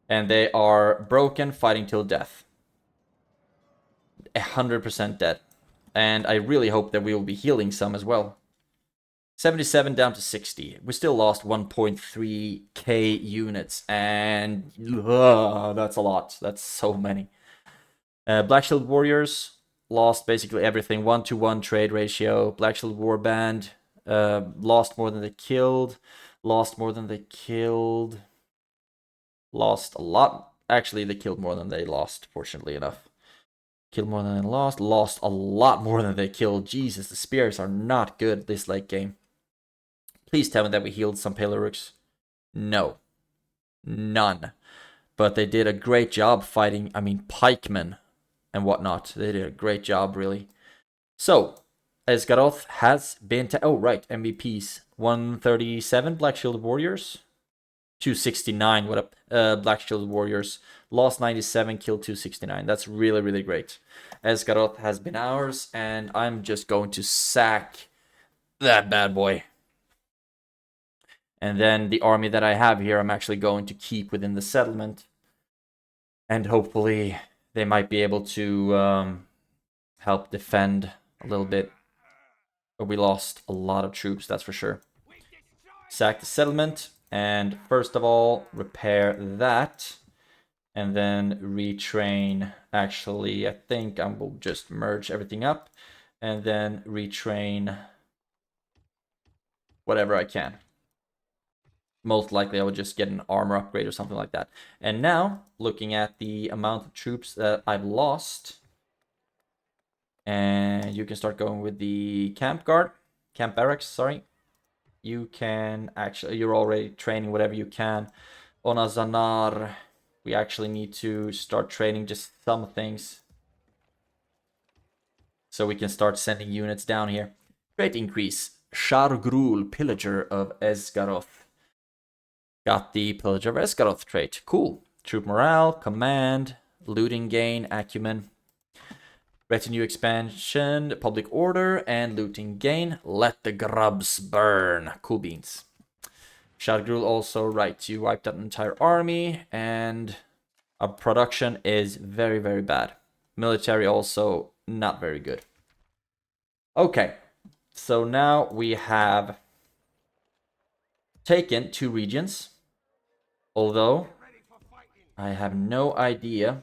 And they are broken, fighting till death. 100% dead. And I really hope that we will be healing some as well. 77 down to 60. We still lost 1.3k units, and that's a lot. That's so many. Black Shield Warriors lost basically everything. 1-to-1 trade ratio. Black Shield Warband lost more than they killed. Lost more than they killed. Lost a lot. Actually, they killed more than they lost, fortunately enough. Killed more than they lost. Lost a lot more than they killed. Jesus, the spears are not good this late game. Please tell me that we healed some Pelorooks. No. None. But they did a great job fighting, pikemen and whatnot. They did a great job, really. So, Esgaroth has been... oh, right, MVPs. 137 Black Shield Warriors. 269, what up? Black Shield Warriors. Lost 97, killed 269. That's really, really great. Esgaroth has been ours, and I'm just going to sack that bad boy. And then the army that I have here, I'm actually going to keep within the settlement. And hopefully they might be able to help defend a little bit. But we lost a lot of troops, that's for sure. Sack the settlement. And first of all, repair that. And then retrain. Actually, I think I will just merge everything up. And then retrain whatever I can. Most likely I would just get an armor upgrade or something like that. And now, looking at the amount of troops that I've lost. And you can start going with the camp barracks, sorry. You can actually, you're already training whatever you can. Onazanar, we actually need to start training just some things. So we can start sending units down here. Great increase. Shargrul, Pillager of Esgaroth. Got the Pillager of Esgaroth trait. Cool. Troop morale, command, looting gain, acumen. Retinue expansion, public order, and looting gain. Let the grubs burn. Cool beans. Shargrul also, right, you wiped out an entire army, and our production is very, very bad. Military also not very good. Okay, so now we have taken 2 regions, although I have no idea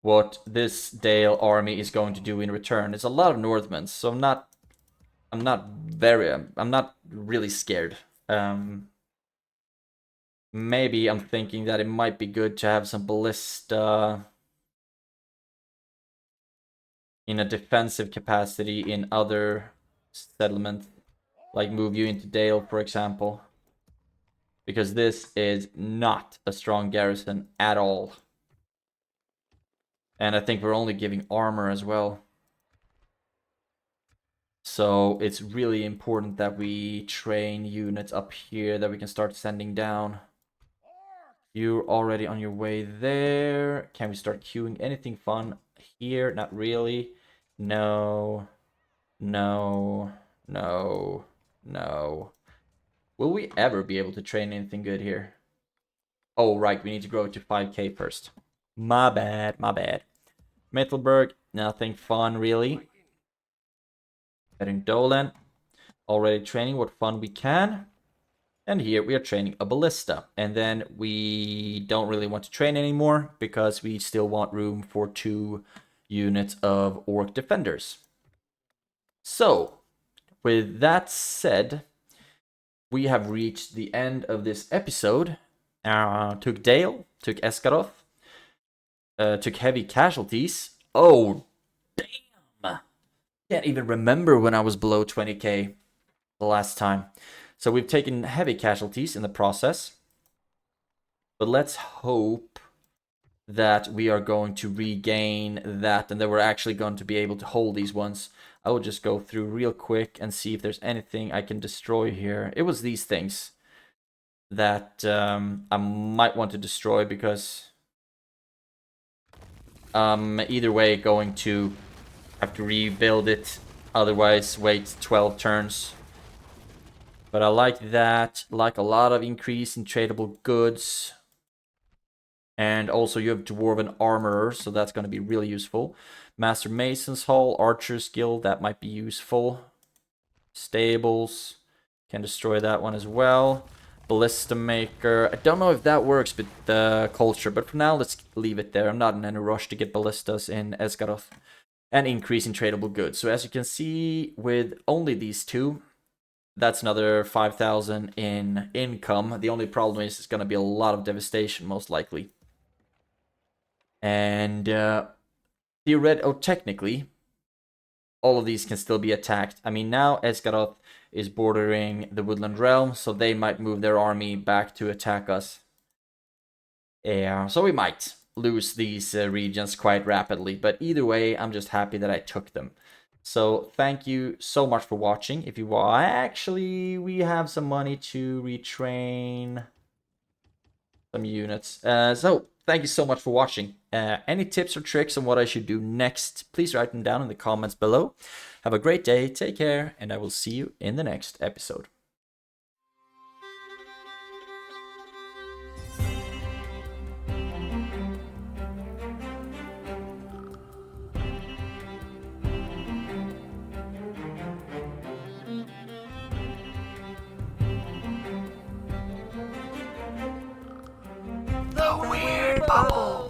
what this Dale army is going to do in return. It's a lot of Northmen, so I'm not really scared. Maybe I'm thinking that it might be good to have some ballista in a defensive capacity in other settlements, like move you into Dale, for example, because this is not a strong garrison at all. And I think we're only giving armor as well. So it's really important that we train units up here that we can start sending down. You're already on your way there. Can we start queuing anything fun here? Not really. No. No. No. No. Will we ever be able to train anything good here? Oh, right. We need to grow it to 5k first. My bad. My bad. Mittelberg. Nothing fun, really. Heading Dolan. Already training what fun we can. And here we are training a ballista. And then we don't really want to train anymore because we still want room for 2 units of orc defenders. So, with that said, we have reached the end of this episode. Took Dale, took Esgaroth, took heavy casualties. Oh, damn! Can't even remember when I was below 20k the last time. So we've taken heavy casualties in the process. But let's hope that we are going to regain that and that we're actually going to be able to hold these ones. I will just go through real quick and see if there's anything I can destroy here. It was these things that I might want to destroy because either way going to have to rebuild it. Otherwise wait 12 turns. But I like that. Like a lot of increase in tradable goods. And also you have Dwarven Armorer, so that's going to be really useful. Master Mason's Hall, Archer's Guild, that might be useful. Stables. Can destroy that one as well. Ballista Maker. I don't know if that works with the culture, but for now, let's leave it there. I'm not in any rush to get ballistas in Esgaroth. And increase in tradable goods. So as you can see, with only these two, that's another 5,000 in income. The only problem is it's going to be a lot of devastation, most likely. And technically, all of these can still be attacked. I mean, now Esgaroth is bordering the Woodland Realm, so they might move their army back to attack us. So we might lose these regions quite rapidly, but either way, I'm just happy that I took them. So thank you so much for watching. If you want, actually, we have some money to retrain some units. So thank you so much for watching. Any tips or tricks on what I should do next, please write them down in the comments below. Have a great day, take care, and I will see you in the next episode. The Weird Bubble.